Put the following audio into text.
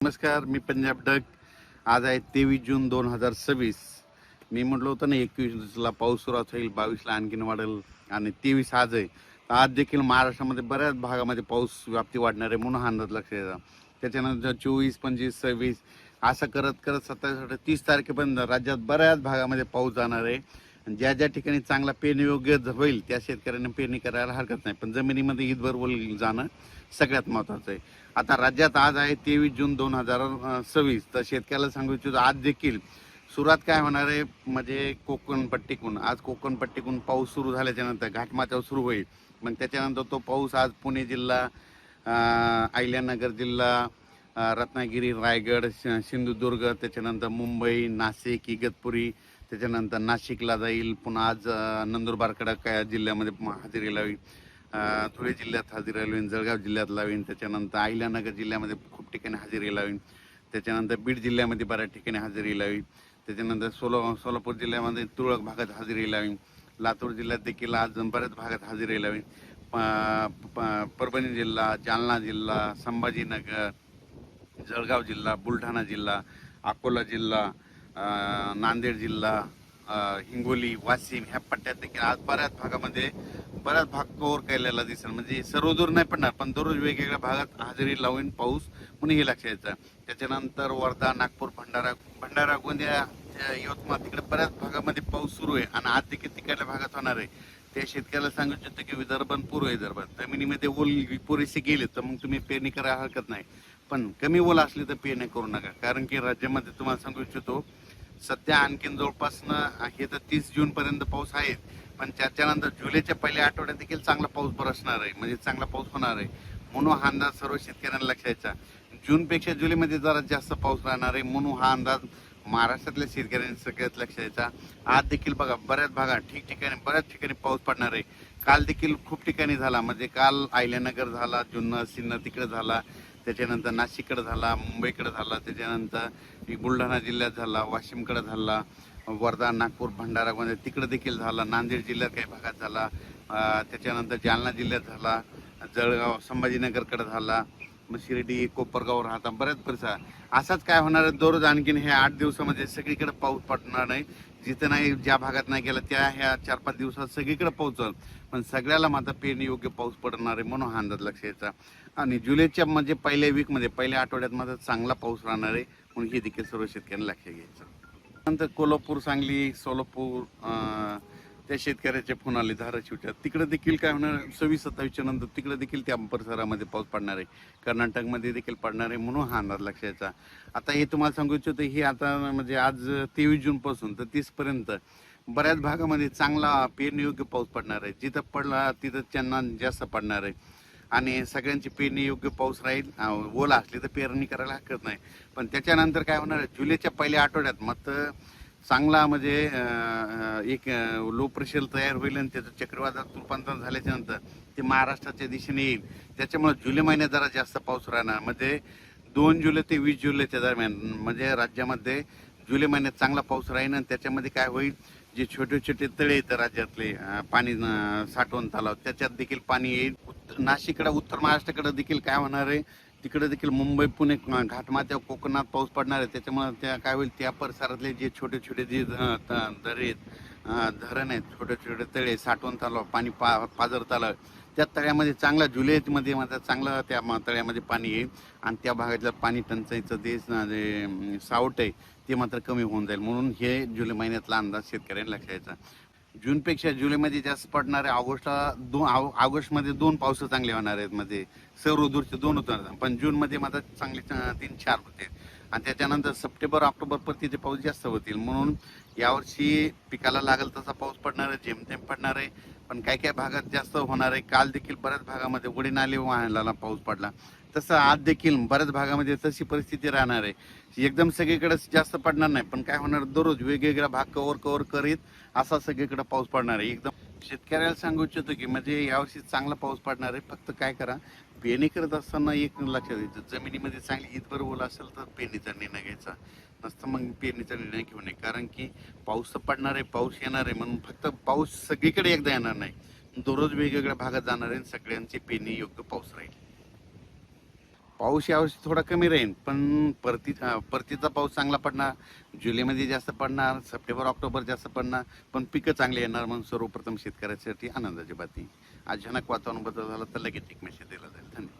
नमस्कार, मी पंजाब डक. आज आहे 23 जून 2026. मी म्हटलं होतं ना 21ला पाऊस सुरुवात होईल, 22ला आणखीन वाढेल आणि 23 आज आहे. तर आज देखील महाराष्ट्रामध्ये बऱ्याच भागामध्ये पाऊस व्याप्ती वाढणार आहे म्हणून हा अंदाज लक्षात येतो. त्याच्यानंतर 24, 25, 26 असं करत करत 27, 30 तारखेपर्यंत राज्यात बऱ्याच भागामध्ये पाऊस जाणार आहे. ज्या ज्या ठिकाणी चांगला पेरणी योग्य होईल त्या शेतकऱ्यांना पेरणी करायला हरकत नाही, पण जमिनीमध्ये ईदभर ओल जाणं सगळ्यात महत्त्वाचं आहे. आता राज्यात आज आहे 23 जून 2026. तर शेतकऱ्याला सांगू इच्छितो आज देखील सुरुवात काय होणार आहे म्हणजे कोकण पट्टीकून. आज कोकण पट्टीकून पाऊस सुरू झाल्याच्या नंतर घाटमाथ्यावर सुरू होईल. मग त्याच्यानंतर तो पाऊस आज पुणे जिल्हा, अहिल्यानगर जिल्हा, रत्नागिरी, रायगड, सिंधुदुर्ग, त्याच्यानंतर मुंबई, नाशिक, इगतपुरी, त्याच्यानंतर नाशिकला जाईल. पुन्हा आज नंदुरबारकडे काय जिल्ह्यामध्ये हजेरी लावेल, धुळे जिल्ह्यात हजेरी लावीन, जळगाव जिल्ह्यात लावीन, त्याच्यानंतर अहिल्यानगर जिल्ह्यामध्ये खूप ठिकाणी हजेरी लावीन, त्याच्यानंतर बीड जिल्ह्यामध्ये बऱ्याच ठिकाणी हजेरी लावीन, त्याच्यानंतर सोलापूर जिल्ह्यामध्ये तुरळक भागात हजेरी लावीन, लातूर जिल्ह्यात देखील आज बऱ्याच भागात हजेरी लावीन, परभणी जिल्हा, जालना जिल्हा, संभाजीनगर, जळगाव जिल्हा, बुलढाणा जिल्हा, अकोला जिल्हा, नांदेड जिल्हा, हिंगोली, वाशिम ह्या पट्ट्यात देखील आज बऱ्याच भागामध्ये बऱ्याच भाग कव्हर केलेला दिसेल. म्हणजे सर्व दूर नाही पडणार, पण दररोज वेगवेगळ्या भागात हजेरी लावून पाऊस म्हणून हे लक्षात यायचं. त्याच्यानंतर वर्धा, नागपूर, भंडारा, गोंदिया, यवतमाळ तिकडे बऱ्याच भागामध्ये पाऊस सुरू आहे आणि आज देखील तिकडल्या भागात होणार आहे. त्या शेतकऱ्याला सांगू इच्छितो की विदर्भ आणि पूर्व विदर्भात जमिनीमध्ये ओल पुरेसे गेले तर मग तुम्ही पेरणी करायला हरकत नाही, पण कमी ओल असली तर पेरणी करू नका. कारण की राज्यामध्ये तुम्हाला सांगू इच्छितो सध्या आणखीन जवळपास हे तर 30 जून पर्यंत पाऊस आहे, पण त्याच्यानंतर जुलैच्या पहिल्या आठवड्यात देखील चांगला पाऊस बरसणार आहे, म्हणजे चांगला पाऊस होणार आहे. म्हणून हा अंदाज सर्व शेतकऱ्यांना लक्षायचा. जूनपेक्षा जुलैमध्ये जरा जास्त पाऊस राहणार आहे, म्हणून हा अंदाज महाराष्ट्रातल्या शेतकऱ्यांनी सगळ्यात लक्षायचा. आज देखील बघा बऱ्याच भागात बऱ्याच ठिकाणी पाऊस पडणार आहे. काल देखील खूप ठिकाणी झाला, म्हणजे काल अहिल्यानगर झाला, जुन्नर सिन्नर तिकडे झाला, त्याच्यानंतर नाशिककडे झाला, मुंबईकडे झाला, त्याच्यानंतर बुलढाणा जिल्ह्यात झाला, वाशिमकडे झाला, वर्धा, नागपूर, भंडारा, गोंदिया तिकडे देखील झाला, नांदेड जिल्ह्यात काही भागात झाला, त्याच्यानंतर जालना जिल्ह्यात झाला, जळगाव, संभाजीनगरकडे झाला, मग शिर्डी, कोपरगाव, राहता बऱ्याच परिसर. असाच काय होणार आहे, दररोज आणखीन हे 8 दिवसामध्ये सगळीकडे पाऊस पडणार नाही. जिथं नाही, ज्या भागात नाही गेला त्या ह्या 4-5 दिवसात सगळीकडे पोहोचल, पण सगळ्याला मात्र पेरणी योग्य पाऊस पडणार आहे म्हणून हा अंदाज लक्ष यायचा. आणि जुलैच्या म्हणजे पहिल्या वीकमध्ये पहिल्या आठवड्यात मात्र चांगला पाऊस राहणार आहे, म्हणून हे देखील सर्व शेतकऱ्यांना लक्ष घ्यायचं. नंतर कोल्हापूर, सांगली, सोलापूर, त्या शेतकऱ्याचे फोन आले धाराशिवच्या, तिकडे देखील काय होणार 26-27च्या नंतर तिकडे देखील त्या परिसरामध्ये पाऊस पडणार आहे, कर्नाटकमध्ये देखील पडणार आहे, म्हणून हा अंदाज लक्षायचा. आता हे तुम्हाला सांगू इच्छितो ही आता म्हणजे आज 23 जून पासून तर 30 पर्यंत बऱ्याच भागामध्ये चांगला पेरणी योग्य पाऊस पडणार आहे. जिथं पडला तिथं त्यांना जास्त पडणार आहे आणि सगळ्यांची पेरणी योग्य पाऊस राहील. ओला असली तर पेरणी करायला हरकत नाही, पण त्याच्यानंतर काय होणार आहे जुलैच्या पहिल्या आठवड्यात मात्र चांगला म्हणजे एक लो प्रेशर तयार होईल आणि त्याचं चक्रीवादळात रूपांतर झाल्याच्या नंतर ते महाराष्ट्राच्या दिशेने येईल. त्याच्यामुळे जुलै महिन्यात जरा जास्त पाऊस राहणार, म्हणजे 2 जुलै ते 20 जुलैच्या दरम्यान म्हणजे राज्यामध्ये जुलै महिन्यात चांगला पाऊस राहील. आणि त्याच्यामध्ये काय होईल, जे छोटे छोटे तळे आहेत राज्यातले पाणी साठवण तलाव त्याच्यात देखील पाणी येईल. नाशिककडे, उत्तर महाराष्ट्राकडे देखील काय होणार आहे, तिकडे देखील मुंबई, पुणे, घाटमाथ्या, कोकणात पाऊस पडणार आहे. त्याच्यामुळे त्या काय होईल, त्या परिसरातले जे छोटे छोटे जे दरे धरण आहेत, छोटे छोटे तळे, साठवण तलाव, पाणी पाझर तलाव, त्या तळ्यामध्ये चांगला जुलैमध्ये मात्र चांगलं त्या तळ्यामध्ये पाणी येईल आणि त्या भागातलं पाणी टंचाईचं जे सावट आहे ते मात्र कमी होऊन जाईल. म्हणून हे जुलै महिन्यातला अंदाज शेतकऱ्यांनी लक्षात घ्यायचा. जूनपेक्षा जुलैमध्ये जास्त पडणार आहे. ऑगस्टमध्ये 2 पावस चांगले होणार आहेत, म्हणजे सौर ऋतूचे 2 होतात, पण जूनमध्ये मात्र चांगले 3-4 होते आणि त्याच्यानंतर सप्टेंबर ऑक्टोबर परतीचे पाऊस जास्त होतील. म्हणून यावर्षी पिकाला लागेल तसा पाऊस पडणार आहे, जेमतेम पडणार आहे, पण काही काही भागात जास्त होणार आहे. काल देखील बऱ्याच भागामध्ये उडी नाले वाहनाला पाऊस पडला, तसं आज देखील बऱ्याच भागामध्ये तशी परिस्थिती राहणार आहे. एकदम सगळीकडे जास्त पडणार नाही, पण काय होणार दररोज वेगवेगळ्या भाग कव्हर करीत असा सगळीकडे पाऊस पडणार आहे. एकदम शेतकऱ्याला सांगू इच्छितो की म्हणजे यावर्षी चांगला पाऊस पडणार आहे. फक्त काय करा, पेरणी करत असताना एक लक्षात द्यायचं, जमिनीमध्ये चांगली ईदभर ओल असेल तर पेरणीचा निर्णय घ्यायचा, नसतं मग पेरणीचा निर्णय घेऊ नये. कारण की पाऊस तर पडणार आहे, पाऊस येणार आहे, म्हणून फक्त पाऊस सगळीकडे एकदा येणार नाही, दररोज वेगवेगळ्या भागात जाणार आहे, सगळ्यांची पेरणी योग्य पाऊस राहील. पाऊस यावर्षी थोडा कमी राहील, पण परतीचा पाऊस चांगला पडणार, जुलैमध्ये जास्त पडणार, सप्टेंबर ऑक्टोबर जास्त पडणार, पण पिकं चांगली येणार म्हणून सर्वप्रथम शेतकऱ्यासाठी आनंदाची बातमी. अचानक वातावरण बदल झाला तर लगेच एक मेसेज दिला जाईल. धन्यवाद.